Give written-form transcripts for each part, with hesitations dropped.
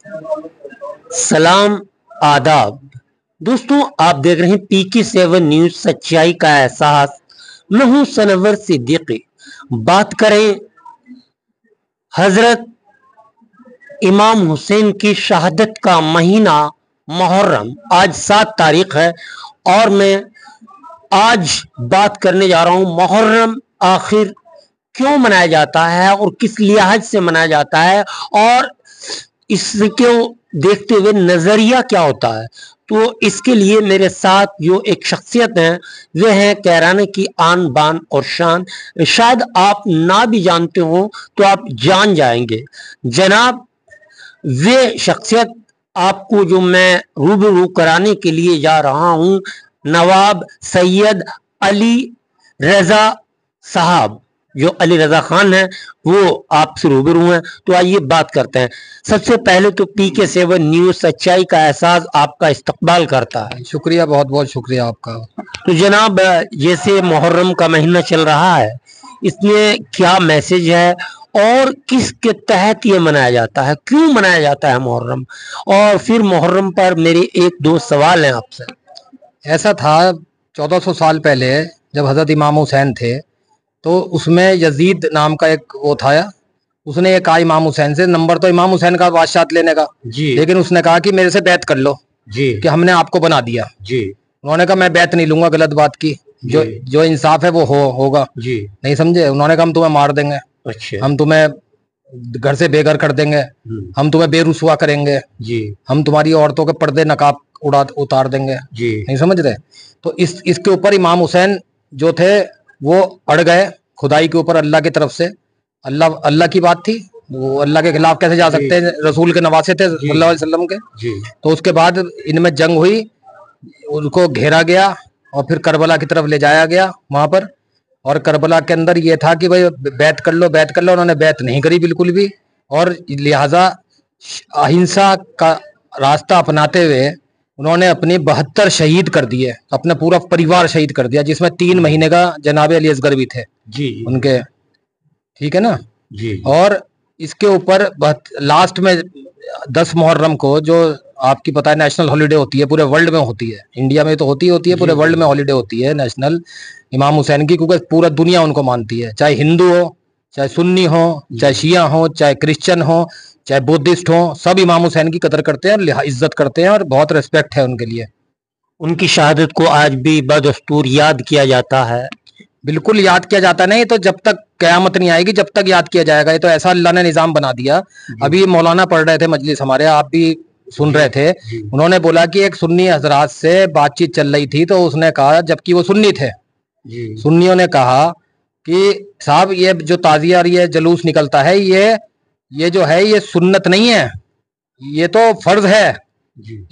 सलाम आदाब दोस्तों, आप देख रहे हैं PK7 न्यूज, सच्चाई का एहसास। मैं हूं सनवर सिद्दीकी। बात करें हजरत इमाम हुसैन की शहादत का महीना मुहर्रम, आज 7 तारीख है और मैं आज बात करने जा रहा हूं मुहर्रम आखिर क्यों मनाया जाता है और किस लिहाज से मनाया जाता है और इसको देखते हुए नजरिया क्या होता है। तो इसके लिए मेरे साथ जो एक शख्सियत है वे हैं कैराने की आन बान और शान। शायद आप ना भी जानते हो तो आप जान जाएंगे। जनाब, वे शख्सियत आपको जो मैं रूबरू कराने के लिए जा रहा हूं, नवाब सैयद अली रजा साहब, जो अली रजा खान है, वो आपसे रूबरू हैं। तो आइए बात करते हैं। सबसे पहले तो PK7 न्यूज, सच्चाई का एहसास आपका इस्तकबाल करता है। शुक्रिया, बहुत बहुत शुक्रिया आपका। तो जनाब, जैसे मुहर्रम का महीना चल रहा है, इसमें क्या मैसेज है और किसके तहत ये मनाया जाता है, क्यों मनाया जाता है मुहर्रम? और फिर मुहर्रम पर मेरे एक दो सवाल हैं आपसे। ऐसा था 1400 साल पहले जब हजरत इमाम हुसैन थे, तो उसमें यजीद नाम का एक वो था, उसने ये कहा इमाम हुसैन से, नंबर तो इमाम हुसैन का बादशाह लेने का जी, लेकिन उसने कहा कि मेरे से बैत कर लो जी, कि हमने आपको बना दिया जी। उन्होंने कहा मैं बैत नहीं लूंगा, गलत बात की, जो इंसाफ है वो होगा जी। नहीं समझे? उन्होंने कहा हम तुम्हें मार देंगे, अच्छा, हम तुम्हें घर से बेघर कर देंगे, हम तुम्हें बेरुसवा करेंगे जी, हम तुम्हारी औरतों के पर्दे नकाब उतार देंगे जी। नहीं समझ रहे? तो इसके ऊपर इमाम हुसैन जो थे वो अड़ गए खुदाई के ऊपर, अल्लाह की तरफ से। अल्लाह की बात थी, वो अल्लाह के खिलाफ कैसे जा सकते हैं? रसूल के नवासे थे सल्लल्लाहु अलैहि वसल्लम के जी। तो उसके बाद इनमें जंग हुई, उनको घेरा गया और फिर करबला की तरफ ले जाया गया वहां पर। और करबला के अंदर ये था कि भाई बैत कर लो, बैत कर लो। उन्होंने बैत नहीं करी बिल्कुल भी, और लिहाजा अहिंसा का रास्ता अपनाते हुए उन्होंने अपनी 72 शहीद कर दिए, अपना पूरा परिवार शहीद कर दिया, जिसमें 3 महीने का जनाब अली असगर भी थे जी उनके, ठीक है ना जी। और इसके ऊपर लास्ट में 10 मुहर्रम को, जो आपकी पता है नेशनल हॉलिडे होती है, पूरे वर्ल्ड में होती है, इंडिया में तो होती है, पूरे वर्ल्ड में हॉलिडे होती है नेशनल इमाम हुसैन की, क्योंकि पूरा दुनिया उनको मानती है, चाहे हिंदू हो, चाहे सुन्नी हो, चाहे शिया हो, चाहे क्रिश्चियन हो, चाहे बुद्धिस्ट हो, सब इमाम हुसैन की कदर करते हैं, इज्जत करते हैं और बहुत रिस्पेक्ट है उनके लिए। उनकी शहादत को आज भी बदस्तूर याद किया जाता है। बिल्कुल याद किया जाता नहीं, तो जब तक कयामत नहीं आएगी जब तक याद किया जाएगा। ये तो ऐसा अल्लाह ने निजाम बना दिया। अभी मौलाना पढ़ रहे थे मजलिस हमारे, आप भी सुन रहे थे, उन्होंने बोला कि एक सुन्नी हजरात से बातचीत चल रही थी, तो उसने कहा, जबकि वो सुन्नी थे, सुन्नियों ने कहा कि साहब ये जो ताजिया और ये जलूस निकलता है, ये जो है ये सुन्नत नहीं है, ये तो फर्ज है,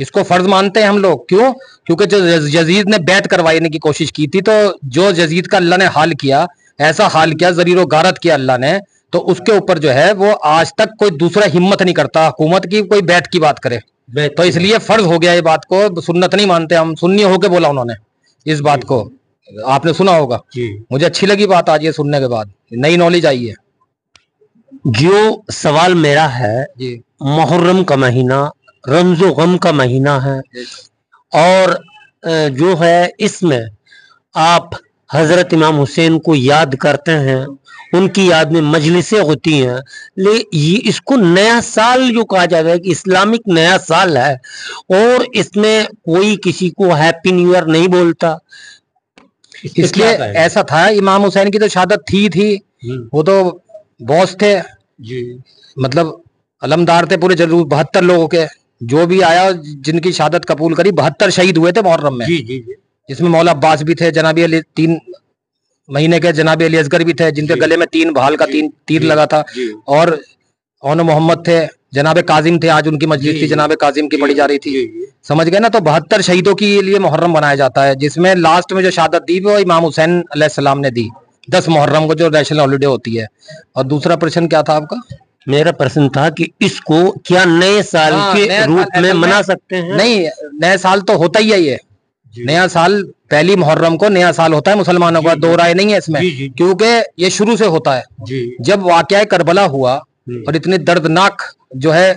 इसको फर्ज मानते हैं हम लोग। क्यों? क्योंकि जो यजीद ने बैत करवाने की कोशिश की थी, तो जो यजीद का अल्लाह ने हाल किया, ऐसा हाल किया, जरीरो गारत किया अल्लाह ने, तो उसके ऊपर जो है वो आज तक कोई दूसरा हिम्मत नहीं करता हुकूमत की कोई बैत की बात करे। तो इसलिए फर्ज हो गया ये बात को, सुन्नत नहीं मानते हम। सुन्नी होके बोला उन्होंने इस बात को, आपने सुना होगा। मुझे अच्छी लगी बात आज ये सुनने के बाद, नई नॉलेज आई है। जो सवाल मेरा है, मुहर्रम का महीना रमज़ो गम का महीना है, और जो है इसमें आप हजरत इमाम हुसैन को याद करते हैं, उनकी याद में मजलिसें होती हैं। ये इसको नया साल जो कहा जाता है कि इस्लामिक नया साल है, और इसमें कोई किसी को हैप्पी न्यू ईयर नहीं बोलता। इसलिए ऐसा था, इमाम हुसैन की तो शहादत थी, वो तो बॉस थे जी, मतलब अलमदार थे पूरे जरूर 72 लोगों के, जो भी आया जिनकी शहादत कबूल करी, 72 शहीद हुए थे मुहर्रम में जी जी जी। जिसमें मौला अब्बास भी थे, जनाबी अली 3 महीने के जनाबी अली असगर भी थे, जिनके गले में 3 भाल का 3 तीर लगा था, और ओन मोहम्मद थे, जनाब काजिम थे, आज उनकी मजलिस थी, जनाब काजिम की पढ़ी जा रही थी, समझ गए ना। तो 72 शहीदों के लिए मुहर्रम बनाया जाता है, जिसमें लास्ट में जो शहादत दी वो इमाम हुसैन अलैहिस्सलाम ने दी 10 मुहर्रम को, जो नेशनल हॉलिडे होती है। और दूसरा प्रश्न क्या था आपका? मेरा प्रश्न था कि इसको क्या नए साल के रूप में मना सकते हैं? नहीं, नया साल तो होता ही है, ये नया साल पहली मुहर्रम को नया साल होता है मुसलमानों का, दो राय नहीं है इसमें, क्योंकि ये शुरू से होता है। जब वाकया करबला हुआ اور اتنی دردناک جو ہے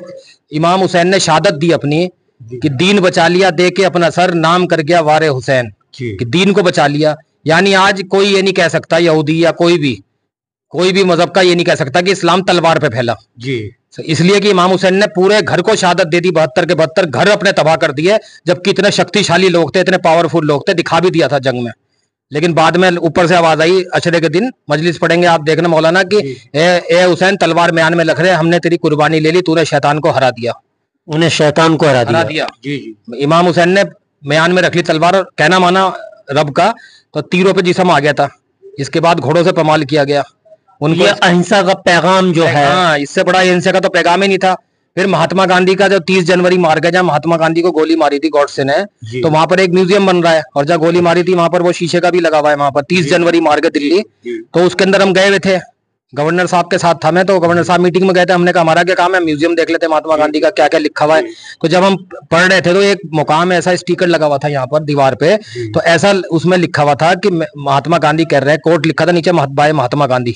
امام حسین نے شہادت دی اپنی کہ دین بچا لیا دے کے اپنا سر نام کر گیا وار حسین کہ دین کو بچا لیا. یعنی آج کوئی یہ نہیں کہہ سکتا یہودی یا کوئی بھی مذہب کا یہ نہیں کہہ سکتا کہ اسلام تلوار پہ پھیلا. اس لیے کہ امام حسین نے پورے گھر کو شہادت دے دی, 72 کے 72 گھر اپنے تباہ کر دیے, جبکہ اتنے شکتیشالی لوگ تھے, اتنے پاورفل لوگ تھے, دکھا بھی دیا تھا جنگ میں. لیکن بعد میں اوپر سے آواز آئی عشرے کے دن مجلس پڑھیں گے آپ دیکھنا مولانا کہ اے حسین تلوار میان میں لکھ رہے, ہم نے تیری قربانی لے لی, تو نے شیطان کو ہرا دیا, انہیں شیطان کو ہرا دیا. امام حسین نے میان میں رکھ لی تلوار, اور کہنا مانا رب کا, تو تیروں پہ جسم آ گیا تھا. اس کے بعد گھوڑوں سے پمال کیا گیا. ان کو اہنسا کا پیغام جو ہے, ہاں اس سے بڑا اہنسا کا تو پیغام ہی نہیں تھا. پھر مہاتما گاندھی کا جو 30 جنوری مار گیا, جہاں مہاتما گاندھی کو گولی ماری تھی گوڈسے نے, تو وہاں پر ایک میوزیم بن رہا ہے, اور جہاں گولی ماری تھی وہاں پر وہ شیشے کا بھی لگا ہوا ہے وہاں پر, 30 جنوری مار کے دلی. تو اس کے اندر ہم گئے ہوئے تھے, گورنر صاحب کے ساتھ تھا میں, تو گورنر صاحب میٹنگ میں گئے تھے. ہم نے کہا ہمارا کیا کام ہے, میوزیم دیکھ لیتے مہاتما گاندھی کا کیا کیا لکھا ہوا ہے. تو جب ہم پڑھ رہے تھے تو ایک مقام ایسا اسٹیکر لگا ہوا تھا یہاں پر دیوار پہ, تو ایسا اس میں لکھا ہوا تھا کہ مہاتما گاندھی کہہ رہے ہیں, کوٹ لکھا تھا نیچے بائے مہاتما گاندھی,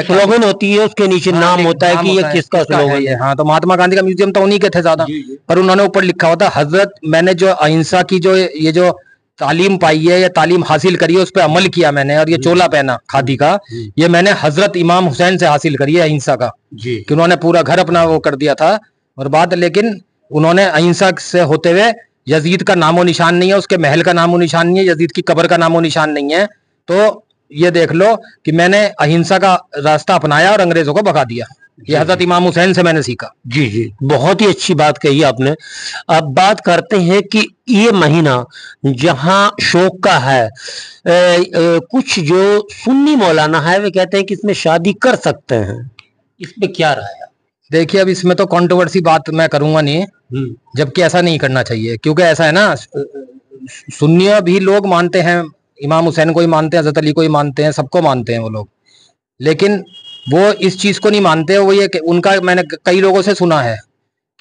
سلوگن ہوتی ہے اس کے نیچے نام ہوتا ہے کہ یہ کس کا سلوگن ہے. ہاں, تو مہاتما گاندھی کا میوزیم تو انہی کے تھے زیادہ, پر انہوں نے اوپر لکھا ہوا تھا حضرت, میں نے جو اہنسا کی جو یہ جو تعلیم پائی ہے یا تعلیم حاصل کری ہے اس پہ عمل کیا میں نے, اور یہ چولا پہنا کھادی کا, یہ میں نے حضرت امام حسین سے حاصل کری ہے اہنسا کا, کہ انہوں نے پورا گھر اپنا وہ کر دیا تھا. اور بات لیکن انہوں نے اہنسا سے ہوتے ہوئے یزید کا نام و نشان نہیں ہے, اس کے محل کا نام و نشان نہیں ہے, یزید کی قبر کا نام و نشان نہیں ہے. تو یہ دیکھ لو کہ میں نے اہنسا کا راستہ اپنایا اور انگریزوں کو بھگا دیا. یہ حضرت امام حسین سے میں نے سیکھا. جی بہت ہی اچھی بات کہی آپ نے. اب بات کرتے ہیں کہ یہ مہینہ جہاں شوق کا ہے, کچھ جو سنی مولانا ہے وہ کہتے ہیں کہ اس میں شادی کر سکتے ہیں, اس پہ کیا رائے ہے؟ دیکھیے اب اس میں تو کنٹروورسی بات میں کروں گا نہیں, جبکہ ایسا نہیں کرنا چاہیے, کیونکہ ایسا ہے نا, سنیوں بھی لوگ مانتے ہیں, امام حسین کو ہی مانتے ہیں, حضرت علی کو ہی مانتے ہیں, سب کو مانتے ہیں وہ لوگ, لیکن وہ اس چیز کو نہیں مانتے. وہ یہ کہ ان کا میں نے کئی لوگوں سے سنا ہے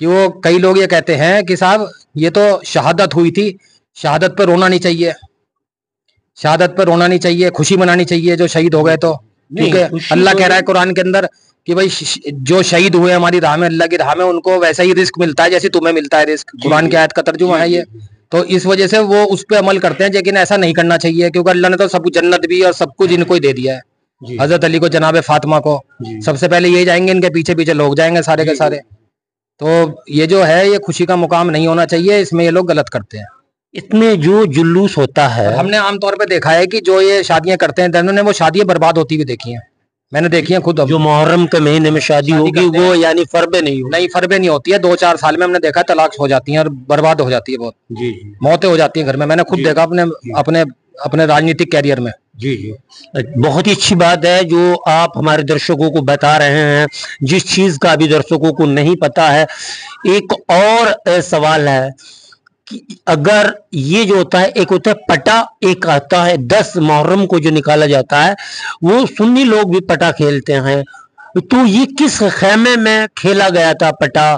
کہ وہ کئی لوگ یہ کہتے ہیں کہ صاحب یہ تو شہادت ہوئی تھی, شہادت پہ رونا نہیں چاہیے, شہادت پہ رونا نہیں چاہیے, خوشی منانی چاہیے جو شہید ہو گئے. تو کیونکہ اللہ کہہ رہا ہے قرآن کے اندر کہ بھائی جو شہید ہوئے ہماری راہ میں, اللہ کی راہ میں, ان کو ویسا ہی رزق ملتا ہے جیسے تمہیں ملتا ہے رزق. قرآن کی آیت کا ترجمہ ہے یہ. تو اس وجہ سے وہ اس پہ عمل کرتے ہیں, لیکن ایسا نہیں کرنا چاہیے, کیونکہ اللہ نے تو سب جنت بھی اور سب کچھ ان کو ہی دے دیا ہے. حضرت علی کو, جناب فاطمہ کو, سب سے پہلے یہ جائیں گے, ان کے پیچھے پیچھے لوگ جائیں گے سارے کے سارے. تو یہ جو ہے یہ خوشی کا مقام نہیں ہونا چاہیے, اس میں یہ لوگ غلط کرتے ہیں. اس میں جو جلوس ہوتا ہے, ہم نے عام طور پہ دیکھا ہے کہ جو یہ شادیاں کرتے ہیں, انہوں نے وہ شادیاں برباد ہوتی ہوئی دیکھی ہیں, میں نے دیکھی ہیں خود. جو محرم کے مہینے میں شادی ہوگی وہ یعنی فربے نہیں فربے نہیں ہوتی ہے, 2-4 سال میں ہم نے دیکھا طلاق ہو جاتی ہیں اور برباد ہو جاتی ہے, بہت موتیں ہو جاتی ہیں گھر میں. میں نے خود دیکھا اپنے راجنیتک کیریئر میں. بہت ہی اچھی بات ہے جو آپ ہمارے درشکوں کو بتا رہے ہیں, جس چیز کا ابھی درشکوں کو نہیں پتا ہے. ایک اور سوال ہے کہ اگر یہ جو ہوتا ہے, ایک ہوتا ہے پٹا, ایک آتا ہے 10 محرم کو جو نکالا جاتا ہے, وہ سنی لوگ بھی پٹا کھیلتے ہیں, تو یہ کس خیمے میں کھیلا گیا تھا پٹا,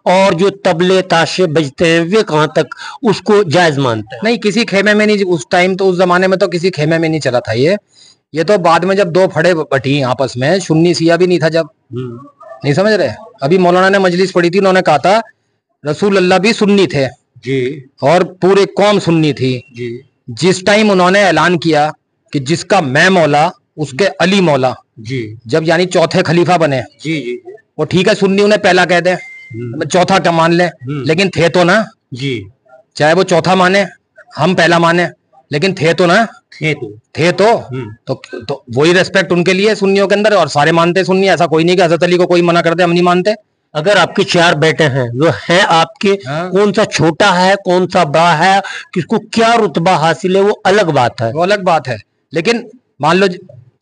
اور جو تبلے تاشے بجتے ہیں وہ کہاں تک اس کو جائز مانتے ہیں؟ نہیں, کسی خیمے میں نہیں, اس ٹائم تو اس زمانے میں تو کسی خیمے میں نہیں چلا تھا یہ تو بعد میں جب 2 پھڑے بٹی آپس میں, سنی سیاہ بھی نہیں تھا جب, نہیں سمجھ رہے. ابھی مولانا نے مجلس پڑھی تھی, انہوں نے کہا تھا رسول اللہ بھی سنی تھے اور پورے قوم سنی تھی. جس ٹائم انہوں نے اعلان کیا کہ جس کا میں مولا اس کے علی مولا, جب یعنی چوتھے خلیفہ بنے, وہ ٹھیک ہے سنی انہیں پہلا کہہ دیں, چوتھا کیا مان لیں, لیکن تھے تو نا, چاہے وہ چوتھا مانے ہم پہلا مانے, لیکن تھے تو نا, تھے تو وہی ریسپیکٹ ان کے لیے سنیوں کے اندر, اور سارے مانتے سنی. ایسا کوئی نہیں کہ حضرت علی کو کوئی منع کر دے ہم نہیں مانتے. اگر آپ کے 4 بیٹے ہیں, وہ ہیں آپ کے, کون سا چھوٹا ہے کون سا بڑا ہے, کس کو کیا رتبہ حاصل ہے, وہ الگ بات ہے, وہ الگ بات ہے. لیکن مان لو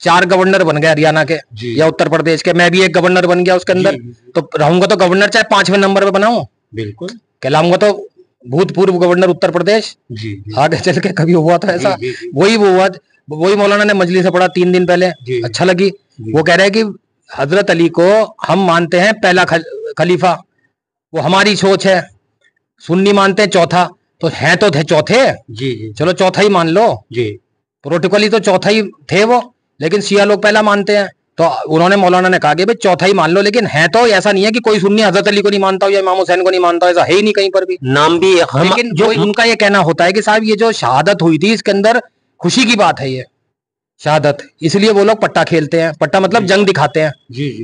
4 گورنر بن گئے ہریانہ کے یا اتر پردیش کے, میں بھی ایک گورنر بن گیا اس کے اندر, تو رہوں گا تو گورنر چاہے 5ویں نمبر پہ بناؤں, بالکل کہلاؤں گا تو بھوت پورو گورنر اتر پردیش. آگے چل کے کبھی ہوا تھا ایسا, وہی مولانا نے مجلس سے پڑھا 3 دن پہلے, اچھا لگی. وہ کہہ رہے کہ حضرت علی کو ہم مانتے ہیں پہلا خلیفہ, وہ ہماری سوچ ہے. سنی مانتے ہیں چوتھا, تو ہیں تو تھے چوتھے, چلو چوتھا ہی مان لو, پروٹوکولی تو چوتھا ہی تھے وہ, لیکن شیعہ لوگ پہلا مانتے ہیں. तो उन्होंने मौलाना ने कहा कि भाई चौथा ही मान लो, लेकिन है तो ऐसा नहीं है कि कोई सुन्नी हजरत अली को नहीं मानता हो या इमाम हुसैन को नहीं मानता हो, ऐसा है ही नहीं कहीं पर भी। नाम भी लेकिन जो उनका ये कहना होता है कि साहब ये जो शहादत हुई थी इसके अंदर खुशी की बात है, ये शहादत, इसलिए वो लोग पट्टा खेलते हैं। पट्टा मतलब जंग दिखाते हैं,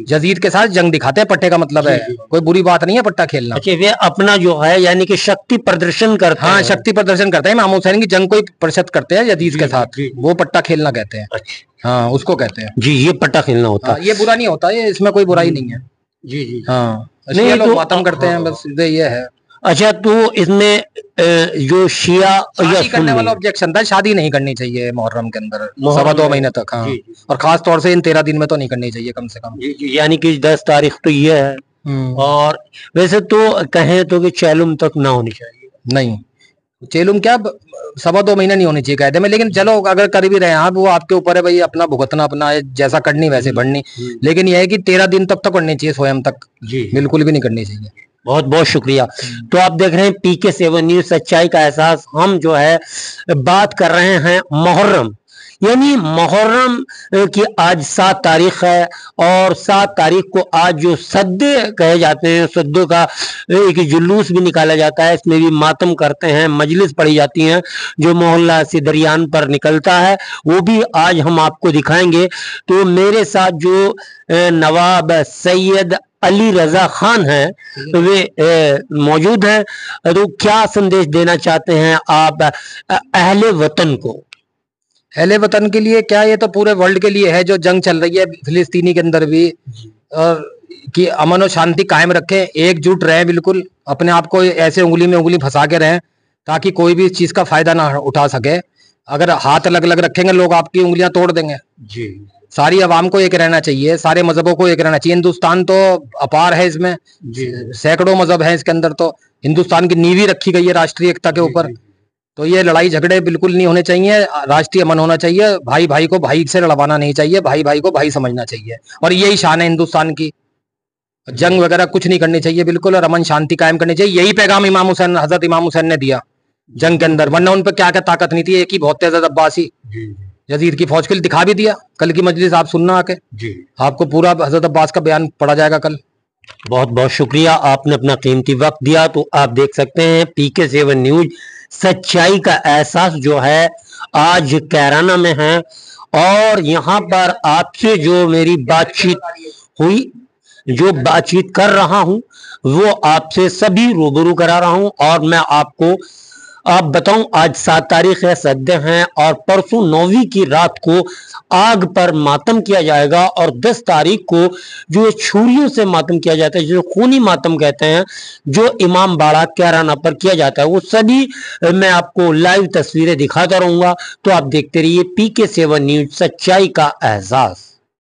यजीद के साथ जंग दिखाते हैं, पट्टे का मतलब है कोई बुरी बात नहीं है पट्टा खेलना। अच्छा, वे अपना जो है यानी कि शक्ति प्रदर्शन करते हैं। हाँ, शक्ति प्रदर्शन करते हैं, इमाम हुसैन की जंग कोई परिषद करते हैं यजीद के साथ, वो पट्टा खेलना कहते हैं। हाँ, उसको कहते हैं जी, ये पट्टा खेलना होता है। ये बुरा नहीं होता, ये इसमें कोई बुराई नहीं है। जी जी। हाँ, नहीं लोग मातम करते हैं, बस ये है। अच्छा, तो इसमें जो शिया या करने वाला ऑब्जेक्शन था, शादी नहीं करनी चाहिए मुहर्रम के अंदर 2.25 महीने तक। हाँ, और खास तौर से इन 13 दिन में तो नहीं करनी चाहिए कम से कम। यानी कि 10 तारीख तो ये है। और वैसे तो कहें तो कि चैलुम तक ना होनी चाहिए। नहीं, चेलुम क्या 2.25 महीने नहीं होनी चाहिए कायदे में, लेकिन चलो अगर कर भी रहे हैं आप, वो आपके ऊपर है भाई, अपना भुगतना अपना है, जैसा करनी वैसे बढ़नी। लेकिन यह है कि 13 दिन तक तो करनी चाहिए, स्वयं तक बिल्कुल भी नहीं करनी चाहिए। बहुत बहुत शुक्रिया। तो आप देख रहे हैं PK7 न्यूज, सच्चाई का एहसास। हम जो है बात कर रहे हैं मुहर्रम, यानी मुहर्रम की आज 7 तारीख है, और 7 तारीख को आज जो सद्दे कहे जाते हैं, सद्दों का एक जुलूस भी निकाला जाता है, इसमें भी मातम करते हैं, मजलिस पढ़ी जाती है जो मोहल्ला सिदरियान पर निकलता है, वो भी आज हम आपको दिखाएंगे। तो मेरे साथ जो नवाब सैयद अली रजा खान है वे मौजूद हैं। तो क्या संदेश देना चाहते हैं आप अहले वतन को? अहले वतन के लिए क्या, ये तो पूरे वर्ल्ड के लिए है जो जंग चल रही है फिलिस्तीनी के अंदर भी, और कि अमन और शांति कायम रखें, एकजुट रहें, बिल्कुल अपने आप को ऐसे उंगली में उंगली फंसा के रहें ताकि कोई भी इस चीज का फायदा ना उठा सके। अगर हाथ अलग अलग रखेंगे लोग आपकी उंगलियां तोड़ देंगे जी। सारी आवाम को एक रहना चाहिए, सारे मजहबों को एक रहना चाहिए। हिंदुस्तान तो अपार है, इसमें सैकड़ों मजहब हैं इसके अंदर, तो हिंदुस्तान की नींव रखी गई है राष्ट्रीय एकता के ऊपर। तो ये लड़ाई झगड़े बिल्कुल नहीं होने चाहिए, राष्ट्रीय अमन होना चाहिए, भाई भाई को भाई से लड़वाना नहीं चाहिए, भाई भाई को भाई समझना चाहिए, और यही शान है हिंदुस्तान की। जंग वगैरह कुछ नहीं करनी चाहिए बिल्कुल, और अमन शांति कायम करनी चाहिए। यही पैगाम इमाम हुसैन, हजरत इमाम हुसैन ने दिया जंग के अंदर, वरना उन पर क्या क्या ताकत नहीं थी, एक ही बहुत तेज अब्बासी यजीद की फौज के लिए दिखा भी दिया। कल की मजलिस आप सुनना आके, आपको पूरा हजरत अब्बास का बयान पढ़ा जाएगा कल। बहुत बहुत शुक्रिया, आपने अपना कीमती वक्त दिया। तो आप देख सकते हैं PK7 न्यूज, सच्चाई का एहसास जो है आज कैराना में है, और यहाँ पर आपसे जो मेरी बातचीत हुई, जो बातचीत कर रहा हूं वो आपसे सभी रूबरू करा रहा हूं। और मैं आपको आप बताऊं, आज 7 तारीख है, सद्दे हैं, और परसों 9वीं की रात को आग पर मातम किया जाएगा, और 10 तारीख को जो छुरियों से मातम किया जाता है, जो खूनी मातम कहते हैं, जो इमाम बाड़ा कैराना पर किया जाता है, वो सभी मैं आपको लाइव तस्वीरें दिखाता रहूंगा। तो आप देखते रहिए PK7 न्यूज, सच्चाई का एहसास।